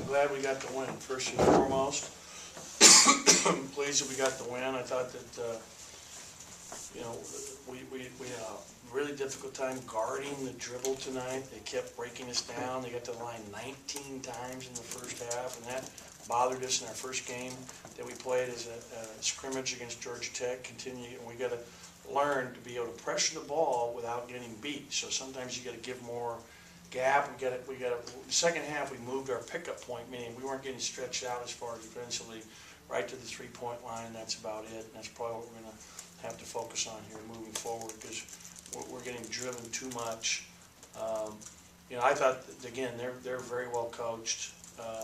glad we got the win, first and foremost. Pleased that we got the win. I thought that, we had a really difficult time guarding the dribble tonight. They kept breaking us down. They got to the line 19 times in the first half, and that bothered us in our first game that we played as a scrimmage against Georgia Tech. And we got to learn to be able to pressure the ball without getting beat. So sometimes you got to give more gap. We got the second half we moved our pickup point, meaning we weren't getting stretched out as far defensively, right to the 3-point line. That's about it. And that's probably what we're going to have to focus on here moving forward, because we're getting driven too much. I thought that, again, they're very well coached.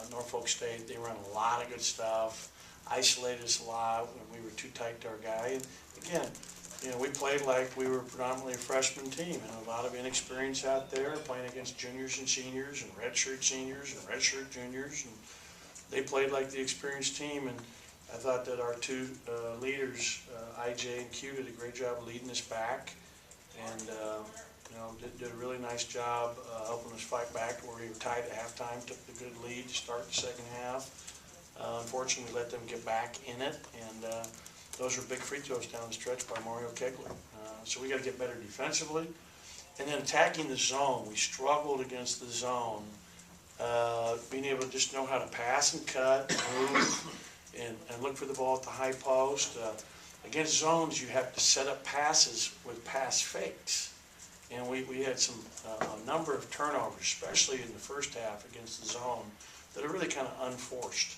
Norfolk State, they run a lot of good stuff, isolated us a lot when we were too tight to our guy. And again, we played like we were predominantly a freshman team, and a lot of inexperience out there playing against juniors and seniors and redshirt seniors and redshirt juniors, and they played like the experienced team. And I thought that our two leaders, IJ and Q, did a great job leading us back, and did a really nice job helping us fight back to where we were tied at halftime, took the good lead to start the second half. Unfortunately, we let them get back in it, and those were big free throws down the stretch by Mario Kegler. So we got to get better defensively. And then attacking the zone, we struggled against the zone. Being able to just know how to pass and cut, move, and look for the ball at the high post. Against zones, you have to set up passes with pass fakes. And we had a number of turnovers, especially in the first half against the zone, that are really kind of unforced.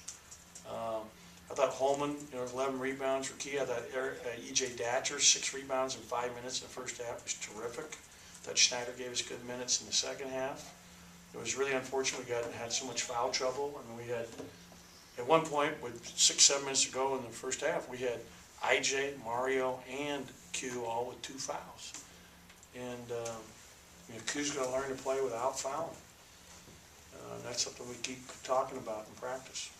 I thought Holman, 11 rebounds were key. I thought E.J. Datcher, 6 rebounds in 5 minutes in the first half was terrific. I thought Schneider gave us good minutes in the second half. It was really unfortunate we had so much foul trouble. I mean, we had, at one point, with 6-7 minutes to go in the first half, we had I.J., Mario, and Q all with 2 fouls. And Q's going to learn to play without fouling. That's something we keep talking about in practice.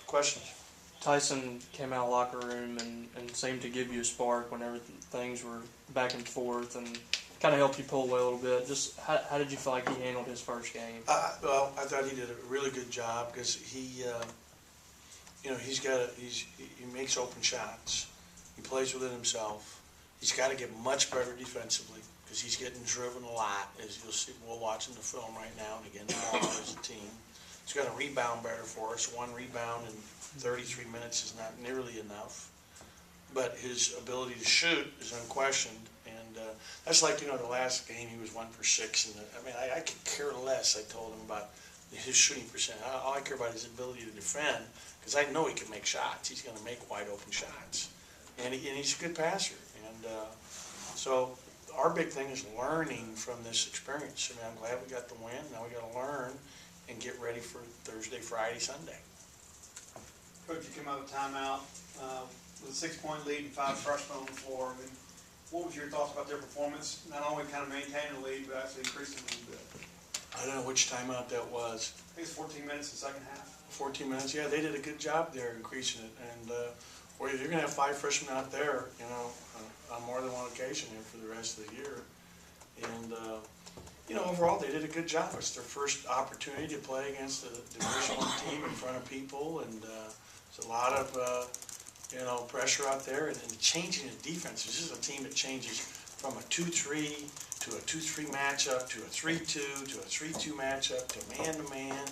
Questions? Tyson came out of the locker room and seemed to give you a spark whenever things were back and forth, and kind of helped you pull away a little bit. Just how did you feel like he handled his first game? Well, I thought he did a really good job, because he makes open shots. He plays within himself. He's got to get much better defensively, because he's getting driven a lot, as you'll see. We're watching the film right now and again tomorrow as a team. He's got to rebound better for us. 1 rebound in 33 minutes is not nearly enough. But his ability to shoot is unquestioned. And that's like, the last game he was 1 for 6. And I could care less, I told him, about his shooting percent. All I care about is his ability to defend, because I know he can make shots. He's going to make wide open shots. And he's a good passer. And so our big thing is learning from this experience. I'm glad we got the win. Now we got to learn and get ready for Thursday, Friday, Sunday. Coach, you came out of timeout with a 6-point lead and 5 freshmen on the floor. What was your thoughts about their performance? Not only kind of maintaining the lead, but actually increasing it a little bit. I don't know which timeout that was. I think it's 14 minutes in the second half. 14 minutes, yeah, they did a good job there increasing it. And you're going to have 5 freshmen out there, on more than one occasion here for the rest of the year. And overall, they did a good job. It's their first opportunity to play against a Division I team in front of people, and there's a lot of pressure out there, and changing the defense. This is a team that changes from a 2-3 to a 2-3 matchup to a 3-2 to a 3-2 matchup to man-to-man.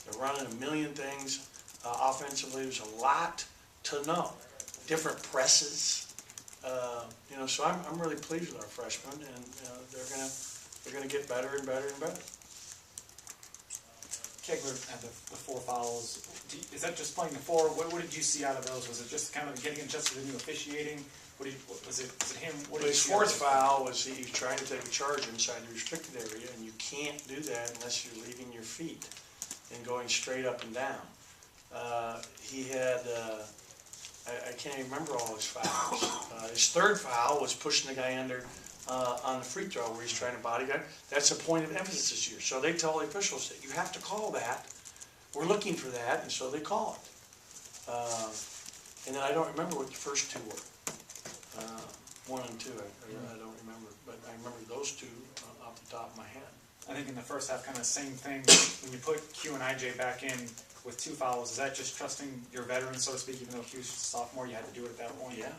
They're running a million things offensively. There's a lot to know. Different presses. So I'm really pleased with our freshmen, and they're gonna get better and better and better. Kegler had the 4 fouls. Is that just playing the 4? What did you see out of those? Was it just kind of getting adjusted to the new officiating? Was it him? His 4th foul was he was trying to take a charge inside the restricted area, and you can't do that unless you're leaving your feet and going straight up and down. He had, I can't even remember all his fouls. His 3rd foul was pushing the guy under on the free throw where he's trying to body guard. That's a point of emphasis this year. So they tell the officials that you have to call that. We're looking for that, and so they call it. And then I don't remember what the first 2 were. 1 and 2, I don't remember. But I remember those 2 off the top of my head. I think in the first half, kind of the same thing. When you put Q and IJ back in, with 2 fouls, is that just trusting your veterans, so to speak, even though Hughes was a sophomore, you had to do it at that point? Yeah.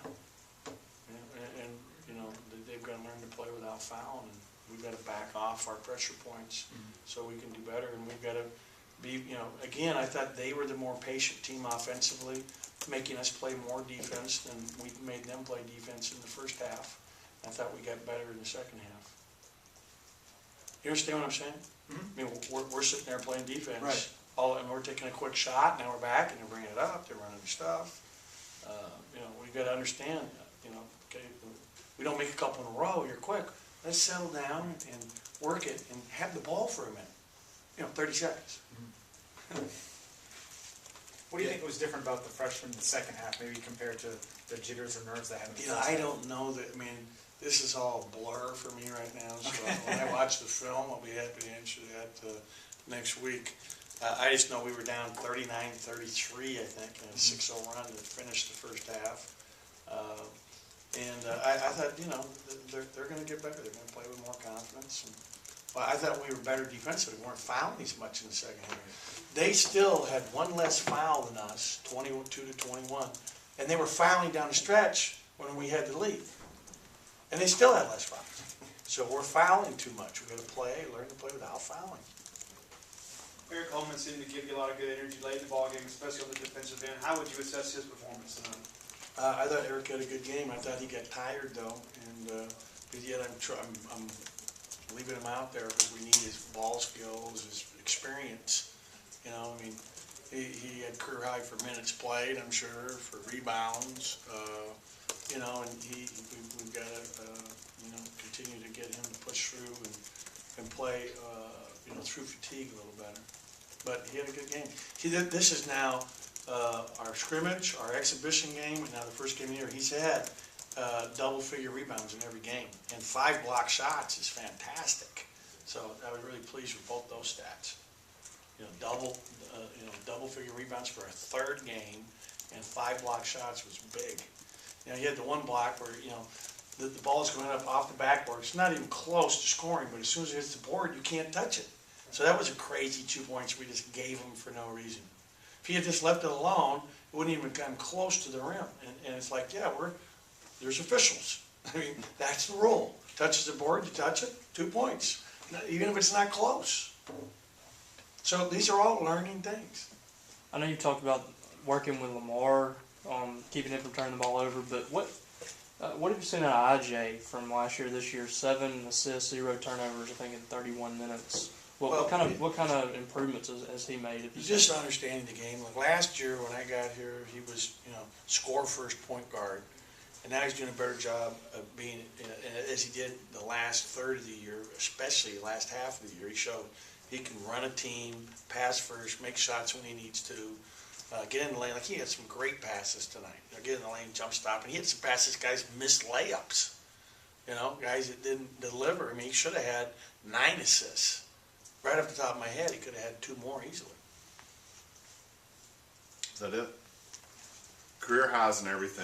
And you know, they've got to learn to play without fouling, and we've got to back off our pressure points so we can do better, and we've got to be, you know, again, I thought they were the more patient team offensively, making us play more defense than we made them play defense in the first half. I thought we got better in the second half. You understand what I'm saying? I mean, we're sitting there playing defense. Right. And we're taking a quick shot, now we're back, and they're bringing it up, they're running stuff. You know, we've got to understand, you know, okay, we don't make a couple in a row, you're quick. Let's settle down and work it and have the ball for a minute. You know, 30 seconds. What do you think was different about the freshmen in the second half, maybe compared to the jitters or nerves they had in the You know, first I half? don't know that, I mean, this is all a blur for me right now, so when I watch the film, I'll be happy to answer that next week. I just know we were down 39-33, I think, in a 6-0 run to finish the first half. I thought, you know, they're going to get better. They're going to play with more confidence. And, well, I thought we were better defensively. We weren't fouling as much in the second half. They still had one less foul than us, 22-21, and they were fouling down the stretch when we had the lead. And they still had less fouls. So we're fouling too much. We've got to learn to play without fouling. Eric Holman seemed to give you a lot of good energy late in the ballgame, especially on the defensive end. How would you assess his performance tonight? I thought Eric had a good game. I thought he got tired though, and but yet I'm leaving him out there because we need his ball skills, his experience. You know, I mean, he had career high for minutes played, I'm sure, for rebounds. You know, and we've got to you know, continue to get him to push through and play you know, through fatigue a little better. But he had a good game. See, this is now our scrimmage, our exhibition game, and now the first game of the year. He's had double-figure rebounds in every game, and 5 block shots is fantastic. So I was really pleased with both those stats. You know, double-figure rebounds for a third game, and 5 block shots was big. You know, he had the one block where, you know, the ball's going up off the backboard. It's not even close to scoring, but as soon as it hits the board, you can't touch it. So that was a crazy 2 points we just gave him for no reason. If he had just left it alone, it wouldn't even come close to the rim. And it's like, yeah, there's officials. I mean, that's the rule. Touches the board, you touch it, 2 points, even if it's not close. So these are all learning things. I know you talked about working with Lamar, keeping him from turning the ball over, but what have you seen out of IJ from last year, this year? 7 assists, 0 turnovers, I think, in 31 minutes. What kind of improvements has he made? Just understanding the game. Like last year when I got here, he was, you know, score first point guard, and now he's doing a better job of being, as he did the last third of the year, especially the last half of the year. He showed he can run a team, pass first, make shots when he needs to, get in the lane. Like he had some great passes tonight. You know, get in the lane, jump stop, and he had some passes guys missed layups. You know, guys that didn't deliver. I mean, he should have had 9 assists. Right off the top of my head, he could have had 2 more easily. Is that it? Career highs and everything.